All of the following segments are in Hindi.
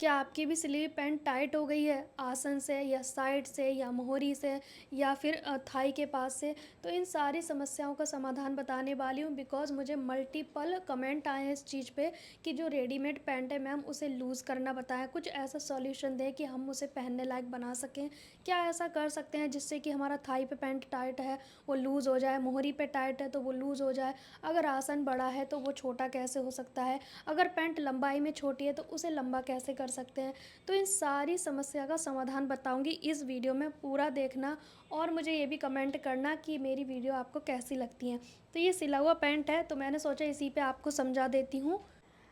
क्या आपकी भी सिली हुई पैंट टाइट हो गई है आसन से या साइड से या मोहरी से या फिर थाई के पास से? तो इन सारी समस्याओं का समाधान बताने वाली हूँ बिकॉज़ मुझे मल्टीपल कमेंट आए हैं इस चीज़ पे कि जो रेडीमेड पैंट है मैम उसे लूज़ करना बताएं, कुछ ऐसा सॉल्यूशन दें कि हम उसे पहनने लायक बना सकें। क्या ऐसा कर सकते हैं जिससे कि हमारा थाई पे पैंट टाइट है वो लूज़ हो जाए, मोहरी पे टाइट है तो वो लूज़ हो जाए, अगर आसन बड़ा है तो वो छोटा कैसे हो सकता है, अगर पैंट लंबाई में छोटी है तो उसे लंबा कैसे कर सकते हैं? तो इन सारी समस्या का समाधान बताऊंगी इस वीडियो में, पूरा देखना और मुझे ये भी कमेंट करना कि मेरी वीडियो आपको कैसी लगती हैं। तो ये सिला हुआ पैंट है तो मैंने सोचा इसी पे आपको समझा देती हूँ।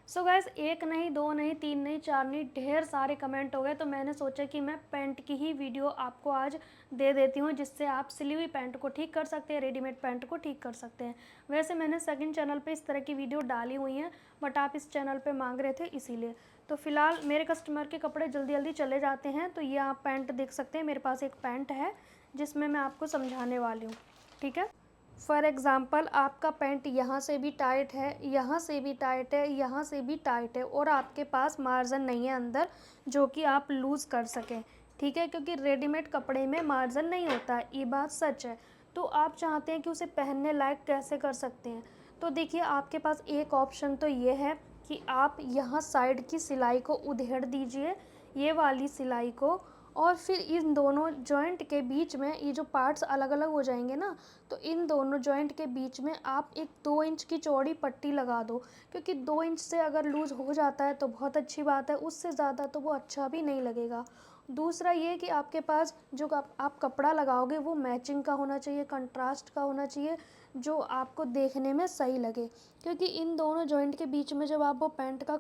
सो गैस, एक नहीं, दो नहीं, तीन नहीं, चार नहीं, ढेर सारे कमेंट हो गए तो मैंने सोचा कि मैं पैंट की ही वीडियो आपको आज दे देती हूँ जिससे आप सिली हुई पैंट को ठीक कर सकते हैं, रेडीमेड पैंट को ठीक कर सकते हैं। वैसे मैंने सेकंड चैनल पे इस तरह की वीडियो डाली हुई हैं बट आप इस चैनल पे मांग रहे थे इसीलिए। तो फिलहाल मेरे कस्टमर के कपड़े जल्दी जल्दी चले जाते हैं तो ये आप पैंट देख सकते हैं, मेरे पास एक पैंट है जिसमें मैं आपको समझाने वाली हूँ। ठीक है, फॉर एग्ज़ाम्पल आपका पैंट यहाँ से भी टाइट है, यहाँ से भी टाइट है, यहाँ से भी टाइट है और आपके पास मार्जिन नहीं है अंदर जो कि आप लूज़ कर सकें। ठीक है, क्योंकि रेडीमेड कपड़े में मार्जिन नहीं होता है, ये बात सच है। तो आप चाहते हैं कि उसे पहनने लायक कैसे कर सकते हैं? तो देखिए, आपके पास एक ऑप्शन तो ये है कि आप यहाँ साइड की सिलाई को उधेड़ दीजिए, ये वाली सिलाई को, और फिर इन दोनों जॉइंट के बीच में ये जो पार्ट्स अलग अलग हो जाएंगे ना, तो इन दोनों जॉइंट के बीच में आप एक 2 इंच की चौड़ी पट्टी लगा दो, क्योंकि 2 इंच से अगर लूज़ हो जाता है तो बहुत अच्छी बात है, उससे ज़्यादा तो वो अच्छा भी नहीं लगेगा। दूसरा ये कि आपके पास जो आप कपड़ा लगाओगे वो मैचिंग का होना चाहिए, कंट्रास्ट का होना चाहिए, जो आपको देखने में सही लगे, क्योंकि इन दोनों जॉइंट के बीच में जब आप वो पैंट का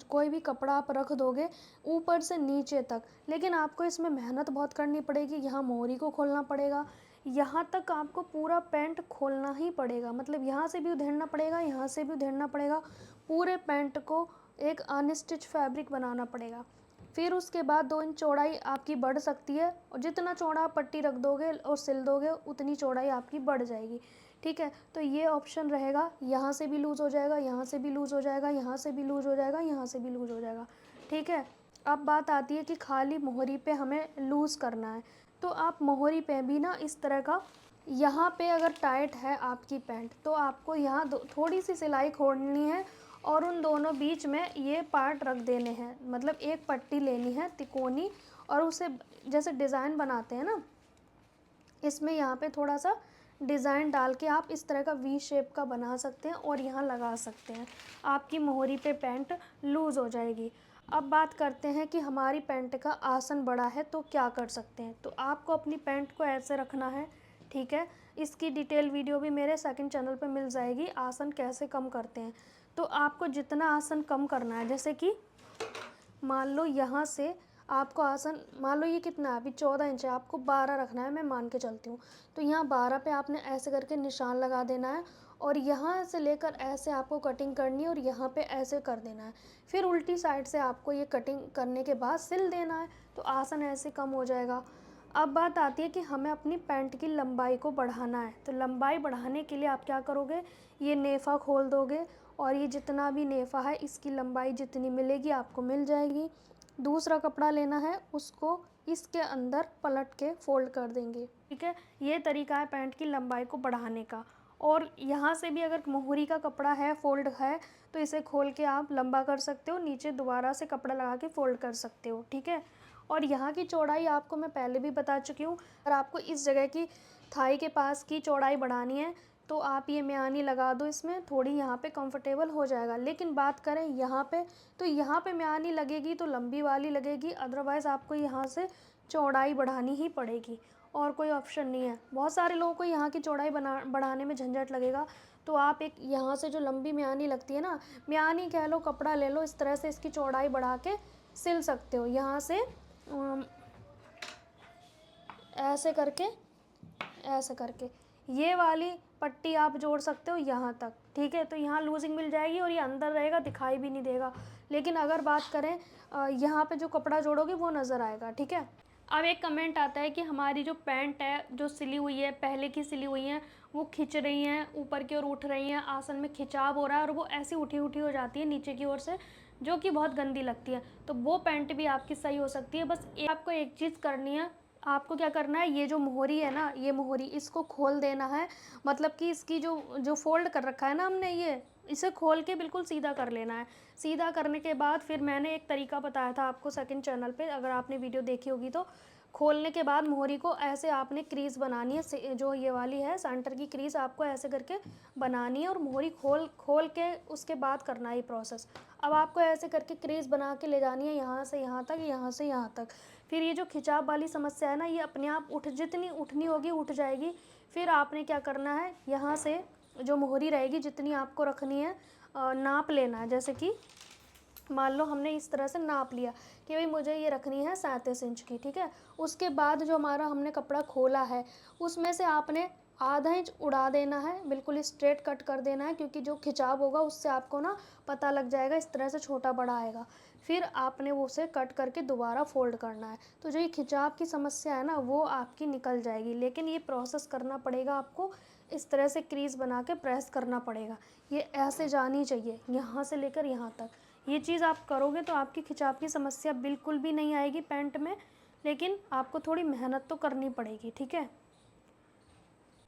कोई भी कपड़ा आप रख दोगे ऊपर से नीचे तक, लेकिन आपको इसमें मेहनत बहुत करनी पड़ेगी, यहाँ मोहरी को खोलना पड़ेगा, यहाँ तक आपको पूरा पैंट खोलना ही पड़ेगा, मतलब यहाँ से भी उधेड़ना पड़ेगा, यहाँ से भी उधेड़ना पड़ेगा, पूरे पैंट को एक अनस्टिच फैब्रिक बनाना पड़ेगा। फिर उसके बाद 2 इंच चौड़ाई आपकी बढ़ सकती है, और जितना चौड़ा आप पट्टी रख दोगे और सिल दोगे उतनी चौड़ाई आपकी बढ़ जाएगी। ठीक है, तो ये ऑप्शन रहेगा, यहाँ से भी लूज़ हो जाएगा, यहाँ से भी लूज़ हो जाएगा, यहाँ से भी लूज़ हो जाएगा, यहाँ से भी लूज़ हो जाएगा। ठीक है, अब बात आती है कि खाली मोहरी पे हमें लूज़ करना है, तो आप मोहरी पे भी ना इस तरह का, यहाँ पे अगर टाइट है आपकी पैंट तो आपको यहाँ थोड़ी सी सिलाई खोलनी है और उन दोनों बीच में ये पार्ट रख देने हैं, मतलब एक पट्टी लेनी है तिकोनी, और उसे जैसे डिज़ाइन बनाते हैं ना, इसमें यहाँ पे थोड़ा सा डिज़ाइन डाल के आप इस तरह का वी शेप का बना सकते हैं और यहाँ लगा सकते हैं, आपकी मोहरी पे पैंट लूज़ हो जाएगी। अब बात करते हैं कि हमारी पैंट का आसन बड़ा है तो क्या कर सकते हैं। तो आपको अपनी पैंट को ऐसे रखना है। ठीक है, इसकी डिटेल वीडियो भी मेरे सेकंड चैनल पे मिल जाएगी, आसन कैसे कम करते हैं। तो आपको जितना आसन कम करना है, जैसे कि मान लो यहाँ से आपको आसन, मान लो ये कितना है, अभी 14 इंच है, आपको 12 रखना है, मैं मान के चलती हूँ। तो यहाँ 12 पे आपने ऐसे करके निशान लगा देना है और यहाँ से लेकर ऐसे आपको कटिंग करनी है और यहाँ पे ऐसे कर देना है। फिर उल्टी साइड से आपको ये कटिंग करने के बाद सिल देना है, तो आसन ऐसे कम हो जाएगा। अब बात आती है कि हमें अपनी पैंट की लंबाई को बढ़ाना है, तो लंबाई बढ़ाने के लिए आप क्या करोगे, ये नेफ़ा खोल दोगे और ये जितना भी नेफ़ा है इसकी लंबाई जितनी मिलेगी आपको मिल जाएगी। दूसरा कपड़ा लेना है, उसको इसके अंदर पलट के फ़ोल्ड कर देंगे। ठीक है, ये तरीका है पैंट की लंबाई को बढ़ाने का। और यहाँ से भी अगर मोहरी का कपड़ा है, फ़ोल्ड है, तो इसे खोल के आप लंबा कर सकते हो, नीचे दोबारा से कपड़ा लगा के फ़ोल्ड कर सकते हो। ठीक है, और यहाँ की चौड़ाई आपको मैं पहले भी बता चुकी हूँ। अगर आपको इस जगह की थाई के पास की चौड़ाई बढ़ानी है तो आप ये म्यानी लगा दो, इसमें थोड़ी यहाँ पे कंफर्टेबल हो जाएगा। लेकिन बात करें यहाँ पे, तो यहाँ पे म्यानी लगेगी तो लंबी वाली लगेगी, अदरवाइज़ आपको यहाँ से चौड़ाई बढ़ानी ही पड़ेगी और कोई ऑप्शन नहीं है। बहुत सारे लोगों को यहाँ की चौड़ाई बढ़ाने में झंझट लगेगा, तो आप एक यहाँ से जो लंबी म्यानी लगती है ना, म्यानी कह लो, कपड़ा ले लो, इस तरह से इसकी चौड़ाई बढ़ा के सिल सकते हो। यहाँ से ऐसे करके, ऐसे करके ये वाली पट्टी आप जोड़ सकते हो यहाँ तक। ठीक है, तो यहाँ लूजिंग मिल जाएगी और ये अंदर रहेगा, दिखाई भी नहीं देगा। लेकिन अगर बात करें यहाँ पे जो कपड़ा जोड़ोगे वो नज़र आएगा। ठीक है, अब एक कमेंट आता है कि हमारी जो पैंट है जो सिली हुई है, पहले की सिली हुई हैं, वो खिंच रही हैं, ऊपर की ओर उठ रही हैं, आसन में खिंचाव हो रहा है और वो ऐसी उठी उठी हो जाती है नीचे की ओर से, जो कि बहुत गंदी लगती है, तो वो पैंट भी आपकी सही हो सकती है। बस आपको एक चीज़ करनी है, आपको क्या करना है, ये जो मोहरी है ना, ये मोहरी इसको खोल देना है, मतलब कि इसकी जो जो फ़ोल्ड कर रखा है ना हमने ये, इसे खोल के बिल्कुल सीधा कर लेना है। सीधा करने के बाद फिर मैंने एक तरीका बताया था आपको सेकंड चैनल पे, अगर आपने वीडियो देखी होगी तो। खोलने के बाद मोहरी को ऐसे आपने क्रीज़ बनानी है, जो ये वाली है सेंटर की क्रीज़ आपको ऐसे करके बनानी है, और मोहरी खोल खोल के उसके बाद करना है ये प्रोसेस। अब आपको ऐसे करके क्रीज़ बना के ले जानी है यहाँ से यहाँ तक, यहाँ से यहाँ तक। फिर ये जो खिंचाव वाली समस्या है ना, ये अपने आप जितनी उठनी होगी उठ जाएगी। फिर आपने क्या करना है, यहाँ से जो मोहरी रहेगी जितनी आपको रखनी है, नाप लेना है। जैसे कि मान लो हमने इस तरह से नाप लिया कि भाई मुझे ये रखनी है 37 इंच की, ठीक है। उसके बाद जो हमारा हमने कपड़ा खोला है, उसमें से आपने आधा इंच उड़ा देना है, बिल्कुल स्ट्रेट कट कर देना है, क्योंकि जो खिंचाव होगा उससे आपको ना पता लग जाएगा, इस तरह से छोटा बड़ा आएगा। फिर आपने वो उसे कट करके दोबारा फोल्ड करना है, तो जो ये खिंचाव की समस्या है ना, वो आपकी निकल जाएगी। लेकिन ये प्रोसेस करना पड़ेगा आपको, इस तरह से क्रीज़ बना के प्रेस करना पड़ेगा। ये ऐसे जानी चाहिए, यहाँ से लेकर यहाँ तक। ये चीज़ आप करोगे तो आपकी खिंचाव की समस्या बिल्कुल भी नहीं आएगी पैंट में। लेकिन आपको थोड़ी मेहनत तो करनी पड़ेगी, ठीक है।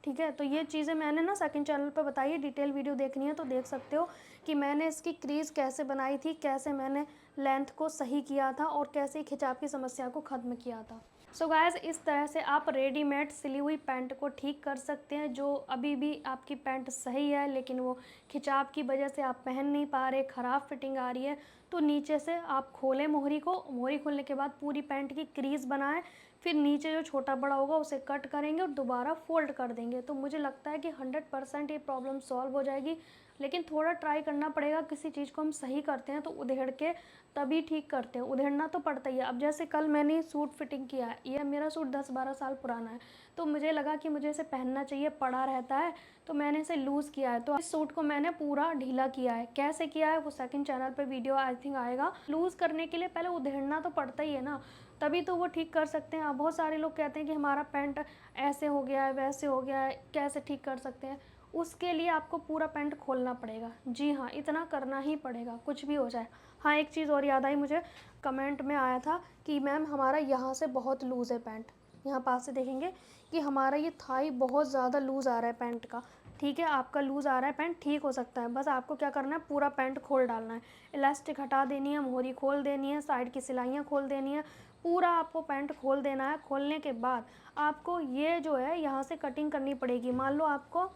ठीक है, तो ये चीज़ें मैंने ना सेकंड चैनल पे बताई है, डिटेल वीडियो देखनी है तो देख सकते हो कि मैंने इसकी क्रीज़ कैसे बनाई थी, कैसे मैंने लेंथ को सही किया था, और कैसे खिंचाव की समस्या को ख़त्म किया था। सो गाइस, इस तरह से आप रेडीमेड सिली हुई पैंट को ठीक कर सकते हैं। जो अभी भी आपकी पैंट सही है लेकिन वो खिंचाव की वजह से आप पहन नहीं पा रहे, ख़राब फिटिंग आ रही है, तो नीचे से आप खोलें मोहरी को। मोहरी खोलने के बाद पूरी पैंट की क्रीज़ बनाएं, फिर नीचे जो छोटा बड़ा होगा उसे कट करेंगे और दोबारा फोल्ड कर देंगे। तो मुझे लगता है कि 100% ये प्रॉब्लम सॉल्व हो जाएगी। लेकिन थोड़ा ट्राई करना पड़ेगा, किसी चीज़ को हम सही करते हैं तो उधेड़ के तभी ठीक करते हैं, उधेड़ना तो पड़ता ही है। अब जैसे कल मैंने सूट फिटिंग किया है, ये मेरा सूट 10-12 साल पुराना है, तो मुझे लगा कि मुझे इसे पहनना चाहिए, पड़ा रहता है, तो मैंने इसे लूज़ किया है। तो इस सूट को मैंने पूरा ढीला किया है। कैसे किया है वो सेकंड चैनल पे वीडियो आई थिंक आएगा। लूज़ करने के लिए पहले उधेड़ना तो पड़ता ही है ना, तभी तो वो ठीक कर सकते हैं। अब बहुत सारे लोग कहते हैं कि हमारा पैंट ऐसे हो गया है, वैसे हो गया है, कैसे ठीक कर सकते हैं। उसके लिए आपको पूरा पैंट खोलना पड़ेगा। जी हाँ, इतना करना ही पड़ेगा, कुछ भी हो जाए। हाँ, एक चीज़ और याद आई मुझे, कमेंट में आया था कि मैम हमारा यहाँ से बहुत लूज़ है पैंट। यहाँ पास से देखेंगे कि हमारा ये थाई बहुत ज़्यादा लूज़ आ रहा है पैंट का। ठीक है, आपका लूज़ आ रहा है पैंट, ठीक हो सकता है। बस आपको क्या करना है, पूरा पैंट खोल डालना है, इलास्टिक हटा देनी है, मोहरी खोल देनी है, साइड की सिलाइयाँ खोल देनी है, पूरा आपको पैंट खोल देना है। खोलने के बाद आपको ये जो है यहाँ से कटिंग करनी पड़ेगी। मान लो आपको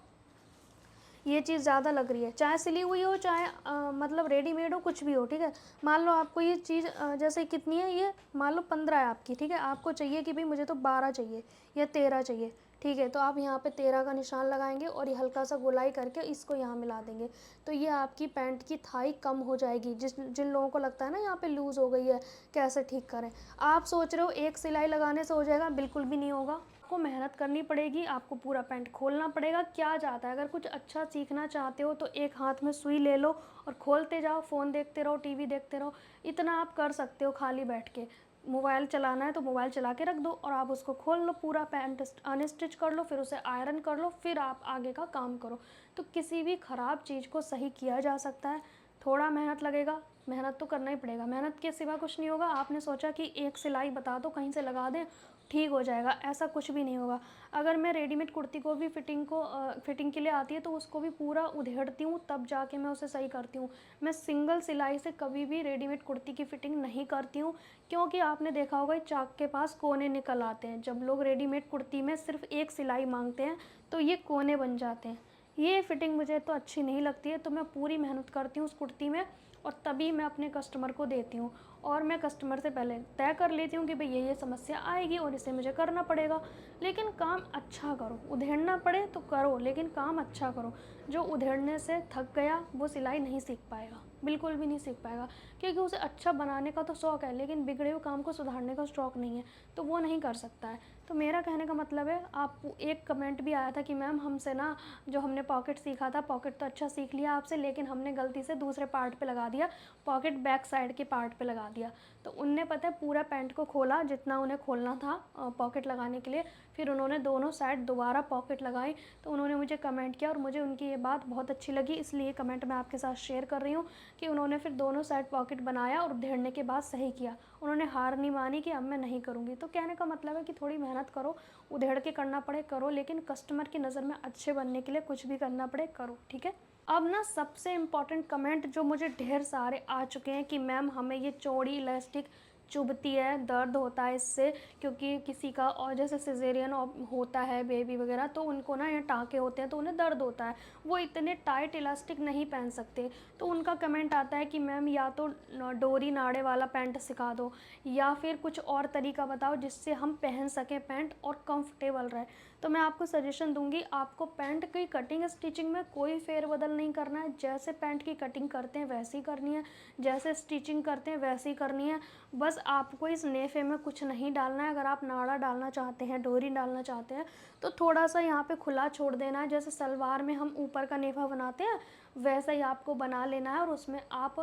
ये चीज़ ज़्यादा लग रही है, चाहे सिली हुई हो, चाहे मतलब रेडीमेड हो, कुछ भी हो, ठीक है। मान लो आपको ये चीज़ जैसे कितनी है, ये मान लो 15 है आपकी, ठीक है। आपको चाहिए कि भाई मुझे तो 12 चाहिए या 13 चाहिए, ठीक है। तो आप यहाँ पे 13 का निशान लगाएंगे और ये हल्का सा गोलाई करके इसको यहाँ मिला देंगे, तो ये आपकी पैंट की थाई कम हो जाएगी। जिन लोगों को लगता है ना यहाँ पे लूज़ हो गई है, कैसे ठीक करें। आप सोच रहे हो एक सिलाई लगाने से हो जाएगा, बिल्कुल भी नहीं होगा। आपको मेहनत करनी पड़ेगी, आपको पूरा पैंट खोलना पड़ेगा। क्या जाता है, अगर कुछ अच्छा सीखना चाहते हो तो एक हाथ में सुई ले लो और खोलते जाओ, फ़ोन देखते रहो, टीवी देखते रहो। इतना आप कर सकते हो खाली बैठ के। मोबाइल चलाना है तो मोबाइल चला के रख दो और आप उसको खोल लो, पूरा पैंट अनस्टिच कर लो, फिर उसे आयरन कर लो, फिर आप आगे का काम करो। तो किसी भी ख़राब चीज़ को सही किया जा सकता है। थोड़ा मेहनत लगेगा, मेहनत तो करना ही पड़ेगा, मेहनत के सिवा कुछ नहीं होगा। आपने सोचा कि एक सिलाई बता दो, कहीं से लगा दें, ठीक हो जाएगा, ऐसा कुछ भी नहीं होगा। अगर मैं रेडीमेड कुर्ती को भी फिटिंग के लिए आती है तो उसको भी पूरा उधेड़ती हूँ, तब जाके मैं उसे सही करती हूँ। मैं सिंगल सिलाई से कभी भी रेडीमेड कुर्ती की फ़िटिंग नहीं करती हूँ, क्योंकि आपने देखा होगा चाक के पास कोने निकल आते हैं। जब लोग रेडीमेड कुर्ती में सिर्फ एक सिलाई मांगते हैं तो ये कोने बन जाते हैं। ये फ़िटिंग मुझे तो अच्छी नहीं लगती है, तो मैं पूरी मेहनत करती हूँ उस कुर्ती में और तभी मैं अपने कस्टमर को देती हूँ। और मैं कस्टमर से पहले तय कर लेती हूँ कि भाई ये समस्या आएगी और इसे मुझे करना पड़ेगा। लेकिन काम अच्छा करो, उधेड़ना पड़े तो करो, लेकिन काम अच्छा करो। जो उधेड़ने से थक गया वो सिलाई नहीं सीख पाएगा, बिल्कुल भी नहीं सीख पाएगा, क्योंकि उसे अच्छा बनाने का तो शौक़ है लेकिन बिगड़े हुए काम को सुधारने का शौक़ नहीं है, तो वो नहीं कर सकता है। तो मेरा कहने का मतलब है, आप एक कमेंट भी आया था कि मैम हमसे ना जो हमने पॉकेट सीखा था, पॉकेट तो अच्छा सीख लिया आपसे, लेकिन हमने गलती से दूसरे पार्ट पे लगा दिया, पॉकेट बैक साइड के पार्ट पे लगा दिया। तो उनने पता है पूरा पैंट को खोला जितना उन्हें खोलना था पॉकेट लगाने के लिए, फिर उन्होंने दोनों साइड दोबारा पॉकेट लगाई। तो उन्होंने मुझे कमेंट किया और मुझे उनकी ये बात बहुत अच्छी लगी, इसलिए कमेंट मैं आपके साथ शेयर कर रही हूँ कि उन्होंने फिर दोनों साइड पॉकेट बनाया और उधेड़ने के बाद सही किया। उन्होंने हार नहीं मानी कि अब मैं नहीं करूँगी। तो कहने का मतलब है कि थोड़ी मेहनत करो, उधेड़ के करना पड़े करो, लेकिन कस्टमर की नज़र में अच्छे बनने के लिए कुछ भी करना पड़े करो, ठीक है। अब ना सबसे इम्पॉर्टेंट कमेंट जो मुझे ढेर सारे आ चुके हैं कि मैम हमें ये चौड़ी इलास्टिक चुभती है, दर्द होता है इससे, क्योंकि किसी का और जैसे सिजेरियन होता है बेबी वगैरह, तो उनको ना ये टाँके होते हैं तो उन्हें दर्द होता है, वो इतने टाइट इलास्टिक नहीं पहन सकते। तो उनका कमेंट आता है कि मैम या तो डोरी नाड़े वाला पैंट सिखा दो या फिर कुछ और तरीका बताओ जिससे हम पहन सकें पैंट और कंफर्टेबल रहे। तो मैं आपको सजेशन दूंगी, आपको पैंट की कटिंग स्टिचिंग में कोई फेरबदल नहीं करना है। जैसे पैंट की कटिंग करते हैं वैसे ही करनी है, जैसे स्टिचिंग करते हैं वैसे ही करनी है। बस आपको इस नेफे में कुछ नहीं डालना है। अगर आप नाड़ा डालना चाहते हैं, डोरी डालना चाहते हैं, तो थोड़ा सा यहाँ पे खुला छोड़ देना है। जैसे सलवार में हम ऊपर का नेफा बनाते हैं वैसा ही आपको बना लेना है और उसमें आप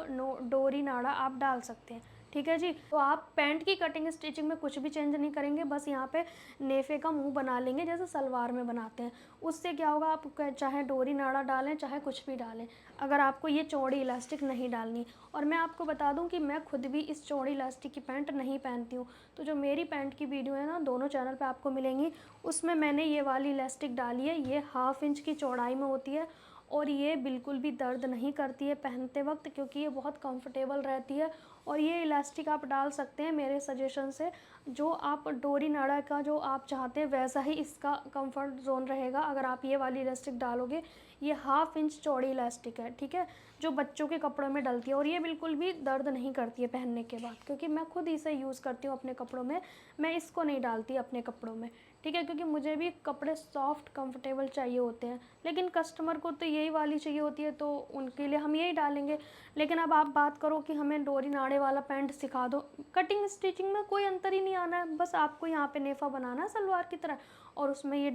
डोरी नाड़ा आप डाल सकते हैं, ठीक है जी। तो आप पैंट की कटिंग स्टिचिंग में कुछ भी चेंज नहीं करेंगे, बस यहाँ पे नेफे का मुंह बना लेंगे जैसे सलवार में बनाते हैं। उससे क्या होगा, आप चाहे डोरी नाड़ा डालें चाहे कुछ भी डालें, अगर आपको ये चौड़ी इलास्टिक नहीं डालनी। और मैं आपको बता दूं कि मैं खुद भी इस चौड़ी इलास्टिक की पैंट नहीं पहनती हूँ। तो जो मेरी पैंट की वीडियो है ना, दोनों चैनल पे आपको मिलेंगी, उसमें मैंने ये वाली इलास्टिक डाली है। ये 1/2 इंच की चौड़ाई में होती है और ये बिल्कुल भी दर्द नहीं करती है पहनते वक्त, क्योंकि ये बहुत कंफर्टेबल रहती है। और ये इलास्टिक आप डाल सकते हैं मेरे सजेशन से, जो आप डोरी नाड़ा का जो आप चाहते हैं वैसा ही इसका कंफर्ट जोन रहेगा अगर आप ये वाली इलास्टिक डालोगे। ये 1/2 इंच चौड़ी इलास्टिक है, ठीक है, जो बच्चों के कपड़ों में डलती है और ये बिल्कुल भी दर्द नहीं करती है पहनने के बाद, क्योंकि मैं खुद इसे यूज़ करती हूँ अपने कपड़ों में। मैं इसको नहीं डालती अपने कपड़ों में, ठीक है, क्योंकि मुझे भी कपड़े सॉफ्ट कंफर्टेबल चाहिए होते हैं, लेकिन कस्टमर को तो यही वाली चाहिए होती है तो उनके लिए हम यही डालेंगे। लेकिन अब आप बात करो कि हमें डोरी नाड़े वाला पैंट सिखा दो, कटिंग स्टिचिंग में कोई अंतर ही नहीं आना है, बस आपको यहाँ पे नेफा बनाना है सलवार की तरह और उसमें ये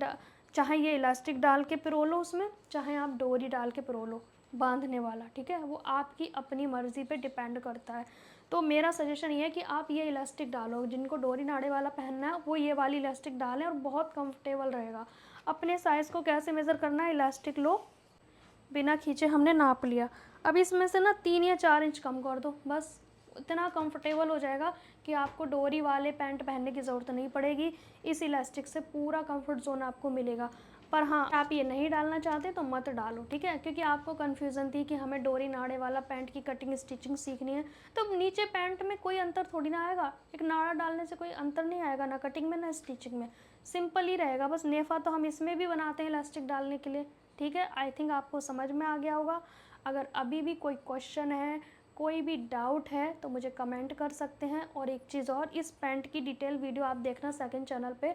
चाहे ये इलास्टिक डाल के पिरो लो उसमें, चाहे आप डोरी डाल के पिरो लो बांधने वाला, ठीक है, वो आपकी अपनी मर्ज़ी पे डिपेंड करता है। तो मेरा सजेशन ये है कि आप ये इलास्टिक डालो, जिनको डोरी नाड़े वाला पहनना है वो ये वाली इलास्टिक डालें और बहुत कंफर्टेबल रहेगा। अपने साइज़ को कैसे मेज़र करना है, इलास्टिक लो, बिना खींचे हमने नाप लिया, अब इसमें से ना 3 या 4 इंच कम कर दो, बस इतना कंफर्टेबल हो जाएगा कि आपको डोरी वाले पैंट पहनने की ज़रूरत नहीं पड़ेगी। इस इलास्टिक से पूरा कंफर्ट जोन आपको मिलेगा। पर हाँ, आप ये नहीं डालना चाहते तो मत डालो, ठीक है, क्योंकि आपको कन्फ्यूज़न थी कि हमें डोरी नाड़े वाला पैंट की कटिंग स्टिचिंग सीखनी है, तो नीचे पैंट में कोई अंतर थोड़ी ना आएगा, एक नाड़ा डालने से कोई अंतर नहीं आएगा, ना कटिंग में ना स्टिचिंग में, सिंपल ही रहेगा। बस नेफा तो हम इसमें भी बनाते हैं इलास्टिक डालने के लिए, ठीक है। आई थिंक आपको समझ में आ गया होगा। अगर अभी भी कोई क्वेश्चन है, कोई भी डाउट है तो मुझे कमेंट कर सकते हैं। और एक चीज़ और, इस पैंट की डिटेल वीडियो आप देखना सेकंड चैनल पे,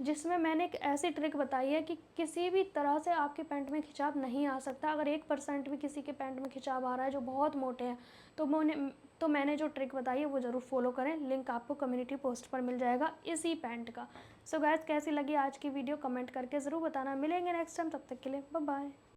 जिसमें मैंने एक ऐसी ट्रिक बताई है कि किसी भी तरह से आपके पैंट में खिंचाव नहीं आ सकता। अगर 1% भी किसी के पैंट में खिंचाव आ रहा है जो बहुत मोटे हैं, तो मैंने जो ट्रिक बताई है वो ज़रूर फॉलो करें। लिंक आपको कम्युनिटी पोस्ट पर मिल जाएगा इसी पैंट का। सो गाइस, कैसी लगी आज की वीडियो कमेंट करके ज़रूर बताना। मिलेंगे नेक्स्ट टाइम, तब तक के लिए बाय बाय।